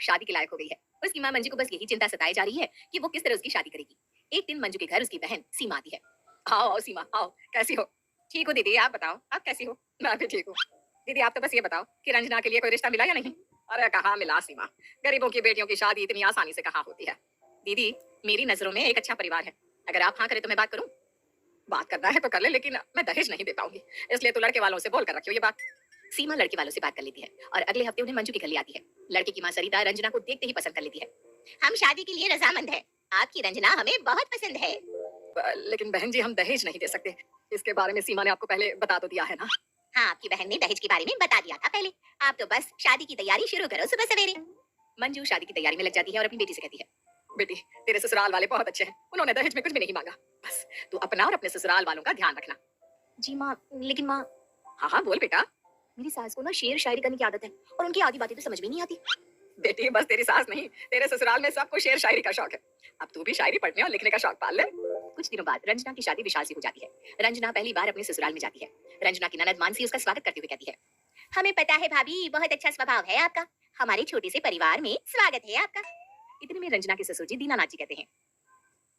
शादी के लायक हो गई है। उसकी माँ मंजू को बस यही चिंता सताई जा रही है कि वो किस तरह उसकी शादी करेगी। एक दिन मंजू के घर उसकी बहन सीमा आती है। आओ आओ सीमा आओ, कैसी हो? ठीक हो दीदी, आप बताओ आप कैसी हो? मैं भी ठीक हूँ। दीदी आप तो बस ये बताओ कि रंजना के लिए कोई रिश्ता मिला या नहीं? अरे कहाँ मिला सीमा, गरीबों की बेटियों की शादी इतनी आसानी से कहाँ होती है। दीदी मेरी नजरों में एक अच्छा परिवार है, अगर आप हाँ करें तो मैं बात करूँ। बात करना है तो कर ले, लेकिन मैं दहेज नहीं दे पाऊंगी, इसलिए तो लड़के वालों से बोल कर रखियो ये बात। सीमा लड़के वालों से बात कर लेती है और अगले हफ्ते उन्हें मंजू की घर ले आती है। लड़के की मां सरिता रंजना को देखते ही पसंद कर लेती है। हम शादी के लिए रजामंद है, आपकी रंजना हमें बहुत पसंद है। लेकिन बहन जी हम दहेज नहीं दे सकते, इसके बारे में सीमा ने आपको पहले बता तो दिया है ना? हाँ आपकी बहन ने दहेज के बारे में बता दिया था पहले, आप तो बस शादी की तैयारी शुरू करो सुबह सवेरे। मंजू शादी की तैयारी में लग जाती है और अपनी बेटी से कहती है, बेटी तेरे ससुराल वाले बहुत अच्छे हैं, उन्होंने दहेज में कुछ भी नहीं मांगा, बस तू अपना और अपने ससुराल वालों का ध्यान रखना। जी माँ, लेकिन माँ। हाँ हाँ बोल बेटा। मेरी सास को ना शेर शायरी करने की आदत है और उनकी आधी बातें तो समझ में नहीं आती। बेटी बस तेरी सास नहीं, तेरे ससुराल में सबको शेर शायरी का शौक है, अब तू भी शायरी पढ़ने और लिखने का शौक पाल ले। कुछ दिनों बाद रंजना की शादी विशाल से हो जाती है। रंजना पहली बार अपने ससुराल में जाती है। रंजना की ननद मानसी उसका स्वागत करते हुए कहती है, हमें पता है भाभी बहुत अच्छा स्वभाव है आपका, हमारे छोटे से परिवार में स्वागत है आपका। इतने में रंजना के ससुर जी दीनानाथ जी कहते हैं,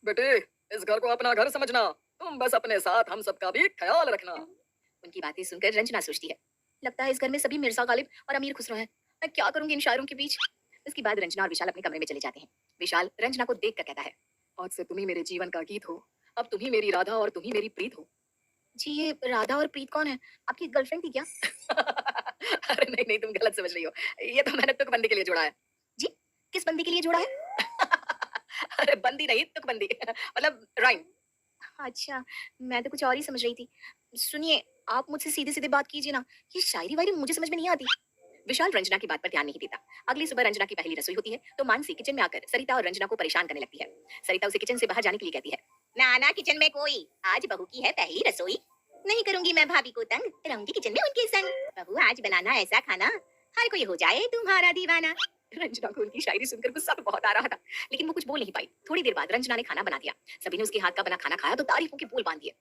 बेटे इस घर को अपना घर समझना, तुम बस अपने साथ हम सबका भी ख्याल रखना। उनकी बातें सुनकर रंजना सोचती है, लगता है इस घर में सभी मिर्जा गालिब और अमीर खुसरो हैं, मैं क्या करूंगी इन शायरों के बीच। इसके बाद रंजना और विशाल अपने कमरे में चले जाते हैं। विशाल रंजना को देखकर कहता है, आज से तुम ही मेरे जीवन का गीत हो, अब तुम ही मेरी राधा और तुम ही मेरी प्रीत हो। जी ये राधा और प्रीत कौन है, आपकी गर्लफ्रेंड थी क्या? अरे नहीं नहीं तुम गलत समझ रही हो, ये तो मैंने तुकबंदी के लिए जोड़ा है। जी किस बंदी के लिए जोड़ा है? अरे बंदी नहीं तुकबंदी मतलब राइम। अच्छा, मैं तो कुछ और ही समझ रही थी। सुनिए, आप मुझसे सीधे-सीधे बात कीजिए ना, ये शायरी-वायरी मुझे समझ में नहीं आती। विशाल रंजना की बात पर ध्यान नहीं देता। अगली सुबह रंजना की पहली रसोई होती है, तो मानसी किचन में आकर सरिता और रंजना को परेशान करने लगती है। सरिता उसे किचन से बाहर जाने के लिए कहती है, ना किचन में कोई, आज बहू की है पहली रसोई। नहीं करूंगी मैं भाभी को तंग, रहूंगी किचन में उनके संग। बहू आज बनाना ऐसा खाना, हर कोई हो जाए तुम्हारा दीवाना। रंजना को उनकी शायरी सुनकर गुस्सा तो बहुत आ रहा था, लेकिन वो कुछ बोल नहीं पाई। थोड़ी देर बाद रंजना ने खाना बना दिया। सभी ने उसके हाथ का बना खाना खाया तो तारीफों के बोल बांध दिए।